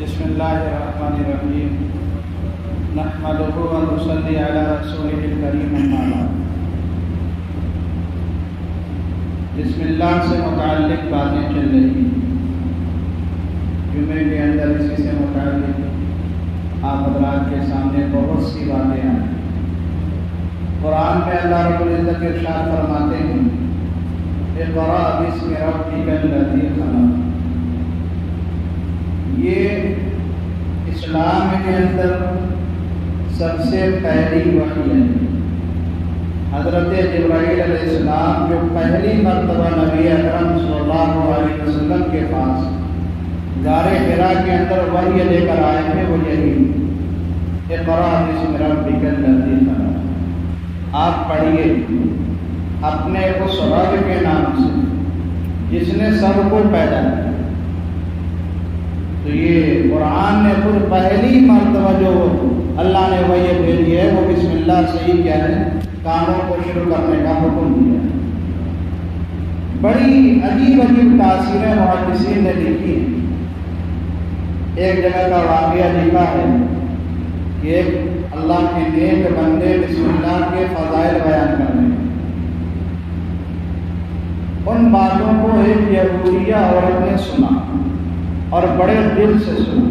بسم اللہ الرحمن الرحیم نحمدہ و نصلی علی رسولہ الکریم اما بعد۔ بسم اللہ سے متعلق باتیں چل رہی ہیں، جمعے کے اندر اسی سے متعلق آپ حضرات کے سامنے بہت سی باتیں آئیں۔ قرآن میں اللہ رب العزت ارشاد فرماتے ہیں اقرأ باسم ربک الذی خلق۔ یہ اسلام کے اندر سب سے پہلی وحی ہے۔ حضرت جبرائیل علیہ السلام جو پہلی مرتبہ نبی اکرم صلی اللہ علیہ وسلم کے پاس غار حرا کے اندر وحی لے کر آئے تھے، وہ یہی اقرأ باسم ربک الذی خلق۔ آپ پڑھیے اپنے اس رب کے نام سے جس نے سب کو پیدا کیا۔ تو یہ قرآن نے خود پہلی مرتبہ جو اللہ نے وحی بھیجی ہے وہ بسم اللہ سے ہی کیا ہے، کاموں کو شروع کرنے کا حکم دیا ہے۔ بڑی عجیب عجیب تاثیریں محدثین نے لکھی ہیں۔ ایک جگہ کا واقعہ لکھا ہے کہ ایک اللہ کے نیک بندے بسم اللہ کے فضائل بیان کر رہے ہیں۔ ان باتوں کو ایک یہودیہ عورت نے سنا اور بڑے دل سے سنا۔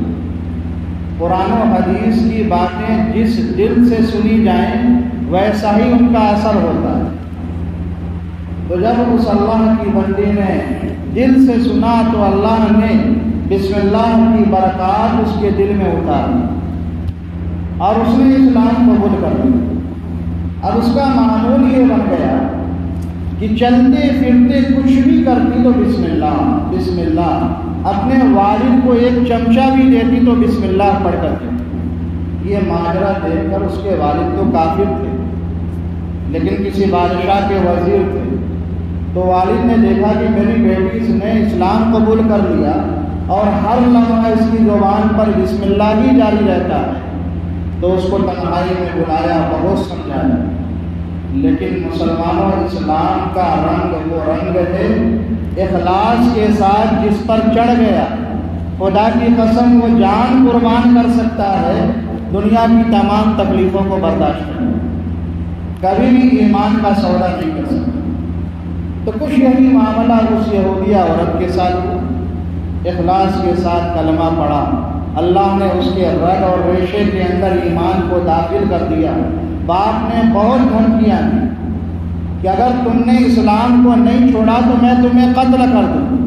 قرآن و حدیث کی باتیں جس دل سے سنی جائیں ویسا ہی ان کا اثر ہوتا ہے۔ تو جب اس اللہ کی بندی نے دل سے سنا تو اللہ نے بسم اللہ کی برکات اس کے دل میں اتاری اور اس نے اسلام قبول کر لیا۔ اب اس کا معمول یہ بن گیا کہ چلتے پھرتے کچھ بھی کرتی تو بسم اللہ بسم اللہ، اپنے والد کو ایک چمچہ بھی دیتی تو بسم اللہ پڑھ کر دیتی۔ یہ ماجرا دیکھ کر اس کے والد تو کافر تھے لیکن کسی بادشاہ کے وزیر تھے، تو والد نے دیکھا کہ میری بیٹی نے اسلام قبول کر لیا اور ہر لمحہ اس کی زبان پر بسم اللہ ہی جاری رہتا ہے، تو اس کو تنہائی میں بلایا، بہت سمجھایا۔ لیکن مسلمانوں، اسلام کا رنگ وہ رنگ ہے اخلاص کے ساتھ جس پر چڑھ گیا، خدا کی قسم وہ جان قربان کر سکتا ہے دنیا کی تمام تکلیفوں کو برداشت کرے، کبھی بھی ایمان کا سودا نہیں کر سکتا۔ تو کچھ یہی معاملہ اس یہودیہ عورت کے ساتھ ہوا۔ اخلاص کے ساتھ کلمہ پڑھا، اللہ نے اس کے رگ اور ریشے کے اندر ایمان کو داخل کر دیا۔ باپ نے بہت دھمکیاں دی کہ اگر تم نے اسلام کو نہیں چھوڑا تو میں تمہیں قتل کر دوں۔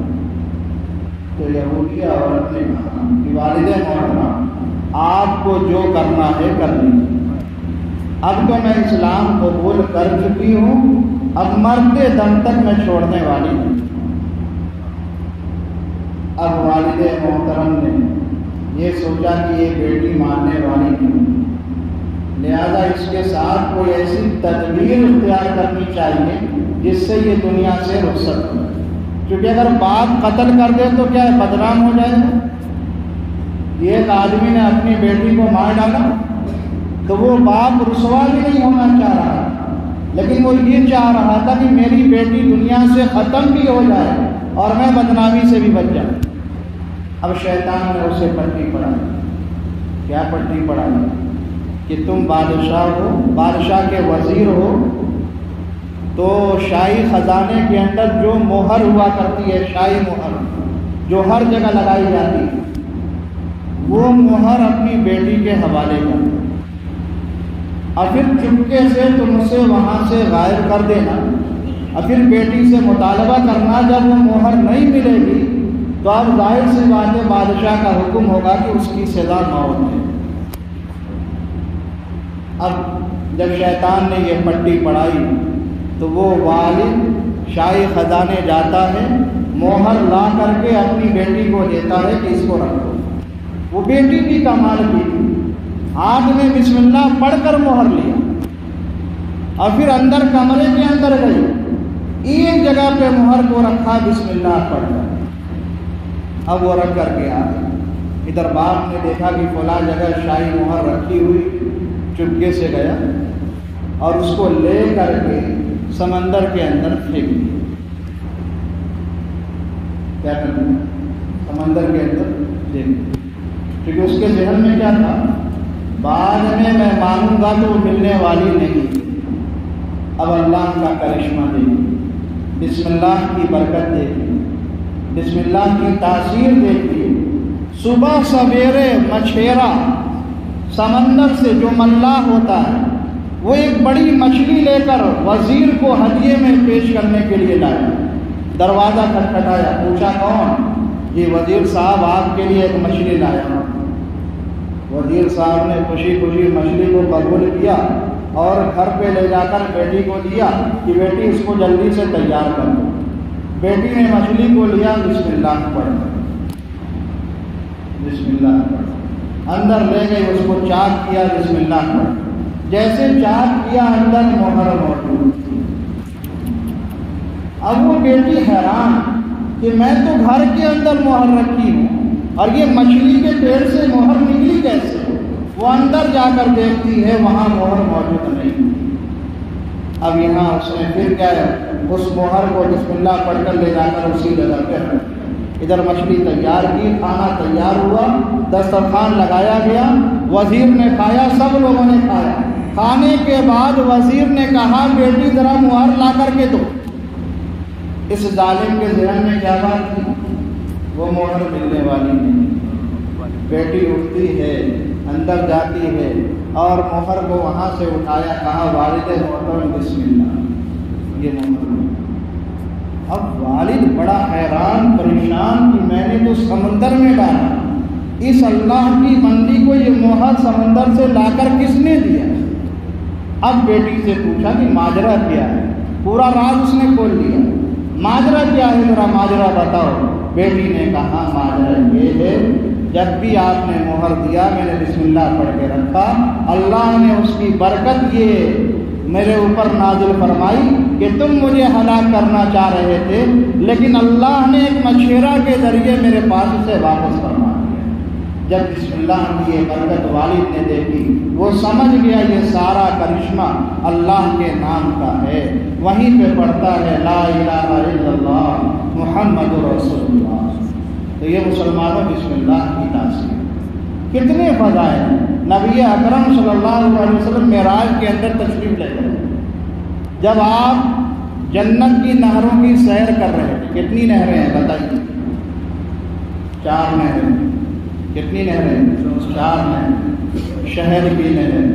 تو یہودیہ عورت نے کہا کہ والد محترم، آپ کو جو کرنا ہے کر لیجیے، اب تو میں اسلام قبول کر چکی ہوں، اب مرتے دم تک میں چھوڑنے والی ہوں۔ اب والد محترم نے یہ سوچا کہ یہ بیٹی ماننے والی نہیں، لہذا اس کے ساتھ کوئی ایسی تدبیر اختیار کرنی چاہیے جس سے یہ دنیا سے رخصت ہو، کیونکہ اگر باپ قتل کر دے تو کیا بدنام ہو جائے گا۔ ایک آدمی نے اپنی بیٹی کو مار ڈالا تو وہ باپ رسوا بھی نہیں ہونا چاہ رہا، لیکن وہ یہ چاہ رہا تھا کہ میری بیٹی دنیا سے ختم بھی ہو جائے اور میں بدنامی سے بھی بچ جاؤں۔ اب شیطان نے اسے پٹی پڑھائی۔ کیا پٹی پڑھائی؟ کہ تم بادشاہ ہو، بادشاہ کے وزیر ہو، تو شاہی خزانے کے اندر جو مہر ہوا کرتی ہے، شاہی مہر جو ہر جگہ لگائی جاتی ہے، وہ مہر اپنی بیٹی کے حوالے کر، اور پھر چپکے سے تم اسے وہاں سے غائب کر دینا، اور پھر بیٹی سے مطالبہ کرنا جب وہ مہر نہیں ملے گی تو اب ظاہر سی بات ہے بادشاہ کا حکم ہوگا کہ اس کی سزا موت ہے۔ اب جب شیطان نے یہ پٹی پڑھائی تو وہ والد شاہی خزانے جاتا ہے، مہر لا کر کے اپنی بیٹی کو دیتا ہے کہ اس کو رکھو۔ وہ بیٹی بھی کمال کی، ہاتھ میں بسم اللہ پڑھ کر مہر لیا اور پھر اندر کمرے کے اندر گئی، ایک جگہ پہ مہر کو رکھا بسم اللہ پڑھ کر۔ اب وہ رکھ کر کے آ گئی، ادھر باپ نے دیکھا کہ فلاں جگہ شاہی مہر رکھی ہوئی، چپکے سے گیا اور اس کو لے کر کے سمندر کے اندر پھینک دیا۔ کیا کرنا؟ سمندر کے اندر پھینک دیا۔ کیونکہ اس کے ذہن میں کیا تھا، بعد میں مانوں گا تو ملنے والی نہیں، اب اللہ کا کرشمہ دیکھیے، بسم اللہ کی برکت دیکھیے، بسم اللہ کی تاثیر دیکھیے۔ صبح سویرے مچھیرا سمندر سے جو ملاح ہوتا ہے وہ ایک بڑی مچھلی لے کر وزیر کو ہدیے میں پیش کرنے کے لیے لایا، دروازہ کھٹکھٹایا، پوچھا کون؟ جی وزیر صاحب آپ کے لیے ایک مچھلی لایا ہوں۔ وزیر صاحب نے خوشی خوشی مچھلی کو قبول کیا اور گھر پہ لے جا کر بیٹی کو دیا کہ بیٹی اس کو جلدی سے تیار کر دو۔ بیٹی نے مچھلی کو لیا، بسم اللہ پڑھ، بسم اللہ پڑھ، اندر لے گئی، اس کو چاک کیا، بسم اللہ پڑھ، جیسے چاک کیا اندر مہر موجود تھی۔ اب وہ بیٹی حیران کہ میں تو گھر کے اندر مہر رکھی ہوں اور یہ مچھلی کے پیڑ سے مہر نکلی کیسے؟ وہ اندر جا کر دیکھتی ہے، وہاں مہر موجود نہیں۔ اب یہاں اس نے پھر کیا ہے، اس مہر کو بسم اللہ پڑھ کر لے جا کر اسی جگہ پہ ادھر مچھلی تیار کی، کھانا تیار ہوا، دسترخوان لگایا گیا، وزیر نے کھایا، سب لوگوں نے کھایا۔ کھانے کے بعد وزیر نے کہا بیٹی ذرا مہر لا کر کے دو۔ اس ظالم کے ذہن میں کیا بات تھی؟ وہ مہر ملنے والی نہیں۔ بیٹی اٹھتی ہے، اندر جاتی ہے اور مہر کو وہاں سے اٹھایا، کہا والد محترم بسم اللہ، یہ مہر۔ اب والد بڑا حیران پریشان کہ میں نے تو سمندر میں ڈالا، اس اللہ کی بندی کو یہ مہر سمندر سے لا کر کس نے دیا؟ اب بیٹی سے پوچھا کہ ماجرا کیا ہے، پورا راز اس نے کھول دیا۔ ماجرا کیا ہے، ذرا ماجرا بتاؤ۔ بیٹی نے کہا ماجرا یہ ہے، جب بھی آپ نے مہر دیا میں نے بسم اللہ پڑھ کے رکھا، اللہ نے اس کی برکت یہ میرے اوپر نازل فرمائی کہ تم مجھے ہلاک کرنا چاہ رہے تھے، لیکن اللہ نے ایک مچھیرا کے ذریعے میرے پاس سے واپس فرما دیا۔ جب بسم اللہ کی یہ برکت والد نے دیکھی، وہ سمجھ گیا یہ سارا کرشمہ اللہ کے نام کا ہے، وہیں پہ پڑھتا ہے لا الہ الا اللہ محمد رسول اللہ۔ تو یہ مسلمانوں بسم اللہ کی تاثیر، کتنے فضائل۔ نبی اکرم صلی اللہ علیہ وسلم معراج کے اندر تشریف لے گئے، جب آپ جنت کی نہروں کی سیر کر رہے ہیں، کتنی نہریں ہیں بتائیے؟ 4 نہریں۔ کتنی نہریں؟ 4 نہریں۔ شہد کی نہر،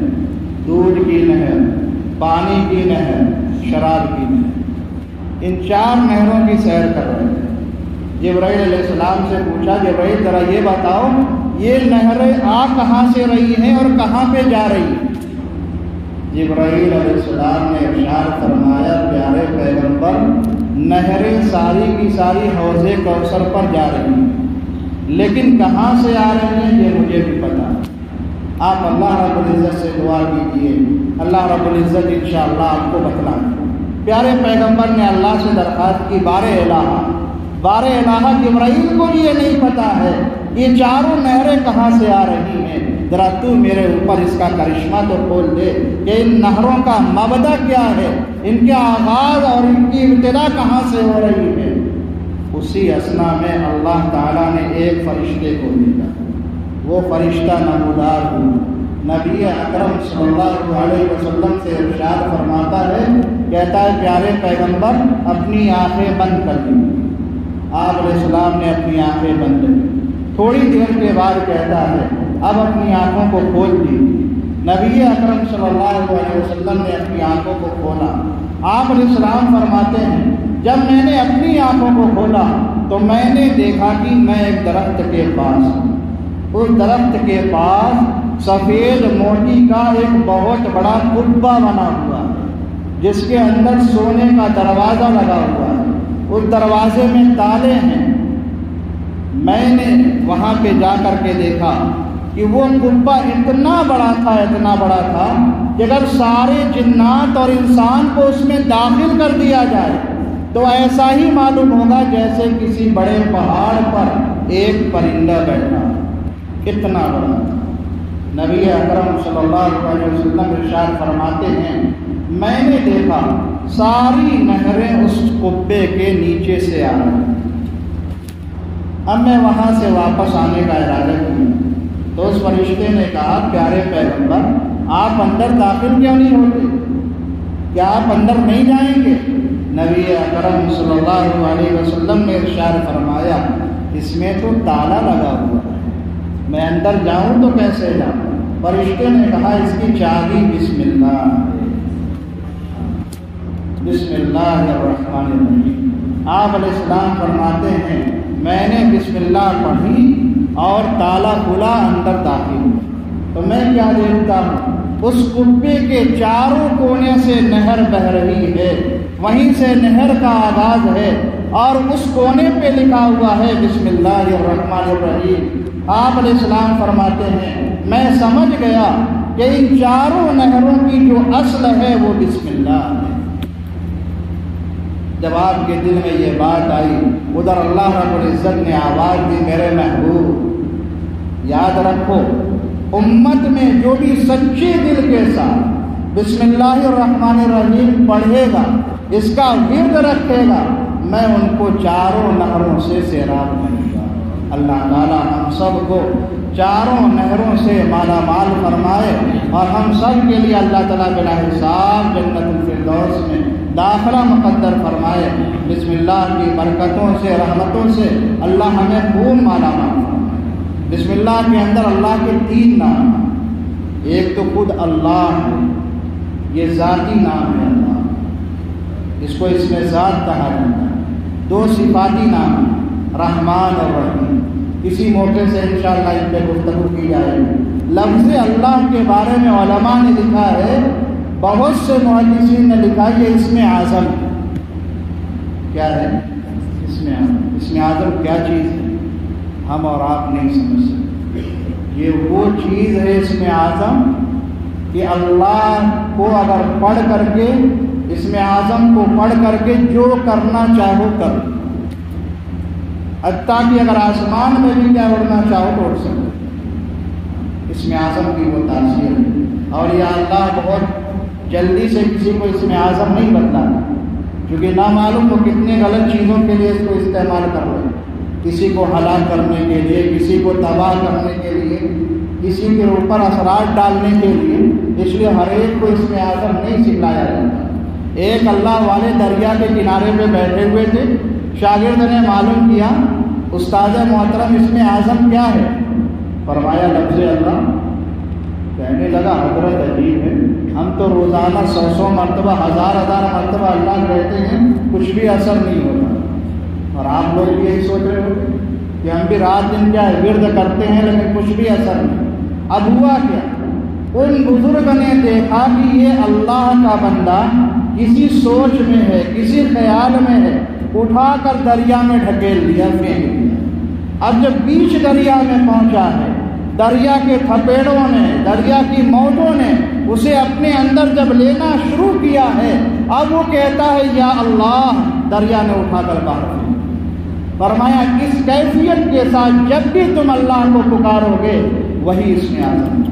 دودھ کی نہر، پانی کی نہر، شراب کی نہر، ان 4 نہروں کی سیر کر رہے ہیں۔ جبرائیل علیہ السلام سے پوچھا، جبرائیل ذرا یہ بتاؤ یہ نہریں آ کہاں سے رہی ہیں اور کہاں پہ جا رہی ہیں؟ جبرائیل علیہ السلام نے ارشاد فرمایا پیارے پیغمبر، نہریں ساری کی ساری حوض کوثر پر جا رہی ہیں، لیکن کہاں سے آ رہی ہیں یہ مجھے بھی پتا ہے۔ آپ اللہ رب العزت سے دعا کیجیے، اللہ رب العزت انشاءاللہ آپ کو بتلائیں۔ پیارے پیغمبر نے اللہ سے درخواست کی، بار الہ جبرائیل کو یہ نہیں پتا ہے یہ 4 نہریں کہاں سے آ رہی ہیں، ذرا تو میرے اوپر اس کا کرشمہ تو کھول دے کہ ان نہروں کا مبدا کیا ہے، ان کے آغاز اور ان کی ابتدا کہاں سے ہو رہی ہے۔ اسی اثنا میں اللہ تعالیٰ نے ایک فرشتے کو بھیجا، وہ فرشتہ نمودار ہوا، نبی اکرم صلی اللہ علیہ وسلم سے ارشاد فرماتا ہے، کہتا ہے پیارے پیغمبر اپنی آنکھیں بند کر دیں۔ آپ علیہ السلام نے اپنی آنکھیں بند کی، تھوڑی دیر کے بعد کہتا ہے اب اپنی آنکھوں کو کھول دی۔ نبی اکرم صلی اللہ علیہ وسلم نے اپنی آنکھوں کو کھولا۔ آپ علیہ السلام فرماتے ہیں جب میں نے اپنی آنکھوں کو کھولا تو میں نے دیکھا کہ میں ایک درخت کے پاس ہوں، اس درخت کے پاس سفید موتی کا ایک بہت بڑا قبہ بنا ہوا ہے جس کے اندر سونے کا دروازہ لگا ہوا ہے، اس دروازے میں تالے ہیں۔ میں نے وہاں پہ جا کر کے دیکھا کہ وہ قبہ اتنا بڑا تھا کہ اگر سارے جنات اور انسان کو اس میں داخل کر دیا جائے تو ایسا ہی معلوم ہوگا جیسے کسی بڑے پہاڑ پر ایک پرندہ بیٹھا، اتنا بڑا تھا۔ نبی اکرم صلی اللہ علیہ وسلم ارشاد فرماتے ہیں میں نے دیکھا ساری نہریں اس قبے کے نیچے سے آ رہی۔ اب میں وہاں سے واپس آنے کا ارادہ کیا، اس فرشتے نے کہا پیارے پیغمبر آپ اندر داخل کیوں نہیں ہوتے؟ کیا آپ اندر نہیں جائیں گے؟ نبی اکرم صلی اللہ علیہ وسلم نے ارشاد فرمایا اس میں تو تالا لگا ہوا ہے، میں اندر جاؤں تو کیسے جاؤں؟ فرشتے نے کہا اس کی چابی بسم اللہ بسم اللہ الرحمن الرحیم۔ آپ علیہ السلام فرماتے ہیں میں نے بسم اللہ پڑھی اور تالا کھلا، اندر داخل ہوا تو میں کیا دیکھتا ہوں اس قبے کے چاروں کونے سے نہر بہ رہی ہے، وہیں سے نہر کا آغاز ہے اور اس کونے پہ لکھا ہوا ہے بسم اللہ الرحمن الرحیم۔ آپ علیہ السلام فرماتے ہیں میں سمجھ گیا کہ ان چاروں نہروں کی جو اصل ہے وہ بسم اللہ ہے۔ جب آپ کے دل میں یہ بات آئی، ادھر اللہ رب العزت نے آواز دی میرے محبوب یاد رکھو امت میں جو بھی سچے دل کے ساتھ بسم اللہ الرحمن الرحیم پڑھے گا، اس کا ورد رکھے گا، میں ان کو چاروں نہروں سے سیراب کروں گا۔ اللہ تعالیٰ ہم سب کو چاروں نہروں سے مالا مال فرمائے اور ہم سب کے لیے اللہ تعالیٰ بلا حساب جنت الفردوس میں داخلہ مقدر فرمائے۔ بسم اللہ کی برکتوں سے رحمتوں سے اللہ ہمیں خوب مالا مال فرمائے۔ بسم اللہ کے اندر اللہ کے تین نام، ایک تو خود اللہ ہے، یہ ذاتی نام ہے اللہ، اس کو اس میں ذات کہا جاتا ہے۔ دو صفاتی نام رحمان اور رحیم، کسی موقع سے انشاءاللہ ان پہ گفتگو کی جائے گی۔ لفظ اللہ کے بارے میں علماء نے لکھا ہے، بہت سے محدثین نے لکھا یہ اسم اعظم کیا ہے؟ اسم اعظم۔ اسم اعظم کیا چیز ہے ہم اور آپ نہیں سمجھ سکتے۔ یہ وہ چیز ہے اسم اعظم کہ اللہ کو اگر پڑھ کر کے اسم اعظم کو پڑھ کر کے جو کرنا چاہو کر، حتیٰ کہ اگر آسمان میں بھی کیا اڑنا چاہو تو اڑ سکتے۔ اسم اعظم کی وہ تاثیر ہے اور یہ اللہ بہت جلدی سے کسی کو اسم اعظم نہیں بتلاتا، کیونکہ نہ معلوم وہ کتنے غلط چیزوں کے لیے اس کو استعمال کر رہے ہیں، کسی کو ہلاک کرنے کے لیے، کسی کو تباہ کرنے کے لیے، کسی کے اوپر اثرات ڈالنے کے لیے، اس لیے ہر ایک کو اسم اعظم نہیں سکھلایا جاتا۔ ایک اللہ والے دریا کے کنارے پہ بیٹھے ہوئے تھے، شاگرد نے معلوم کیا استاد محترم اسم اعظم کیا ہے؟ فرمایا لفظ اللہ۔ کہنے لگا حضرت عجیب ہے، ہم تو روزانہ 100 مرتبہ 1000 مرتبہ اللہ کہتے ہیں کچھ بھی اثر نہیں ہوتا، اور آپ لوگ بھی یہی سوچ رہے ہو کہ ہم بھی رات دن کیا ورد کرتے ہیں لیکن کچھ بھی اثر نہیں۔ اب ہوا کیا؟ ان بزرگ نے دیکھا کہ یہ اللہ کا بندہ کسی سوچ میں ہے، کسی خیال میں ہے، اٹھا کر دریا میں ڈھکیل دیا، پھینک دیا۔ اب جب بیچ دریا میں پہنچا ہے، دریا کے تھپیڑوں نے، دریا کی موجوں نے اسے اپنے اندر جب لینا شروع کیا ہے، اب وہ کہتا ہے یا اللہ، دریا نے اٹھا کر باہر پھینک۔ فرمایا اس کیفیت کے ساتھ جب بھی تم اللہ کو پکارو گے وہی اسم اعظم۔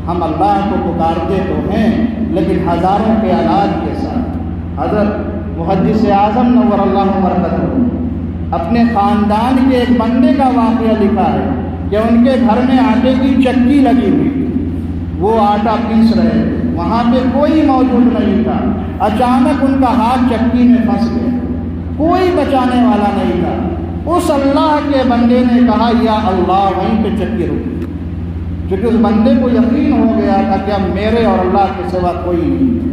ہم اللہ کو پکارتے تو ہیں لیکن ہزاروں کے آلات کے ساتھ۔ حضرت محدث اعظم نور اللہ مرکزہ اپنے خاندان کے ایک بندے کا واقعہ لکھا ہے کہ ان کے گھر میں آٹے کی چکی لگی ہوئی تھی، وہ آٹا پیس رہے تھے، وہاں پہ کوئی موجود نہیں تھا، اچانک ان کا ہاتھ چکی میں پھنس گیا، کوئی بچانے والا نہیں تھا۔ اس اللہ کے بندے نے کہا یا اللہ، وہیں پہ چکی رک گئی، کیونکہ اس بندے کو یقین ہو گیا تھا کہ اب میرے اور اللہ کے سوا کوئی نہیں ہے۔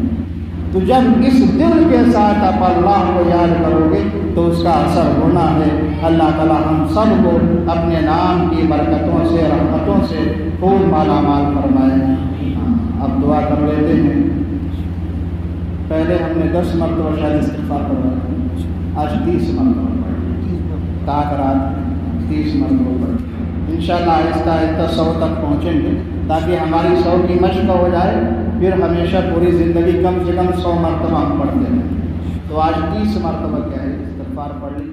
تو جب اس دل کے ساتھ آپ اللہ کو یاد کرو گے تو اس کا اثر ہونا ہے۔ اللہ تعالی ہم سب کو اپنے نام کی برکتوں سے رحمتوں سے خوب مالا مال فرمائے۔ اب دعا کر لیتے ہیں۔ پہلے ہم نے 10 مرتبہ شاید استغفار کروایا، آج 30 مرتبہ تاکرات 30 مرتبہ پڑھ۔ انشاءاللہ آہستہ آہستہ 100 تک پہنچیں گے تاکہ ہماری 100 کی مشق ہو جائے، پھر ہمیشہ پوری زندگی کم سے کم 100 مرتبہ ہم پڑھتے ہیں۔ تو آج 30 مرتبہ کیا ہے استغفار پڑھ لیجیے۔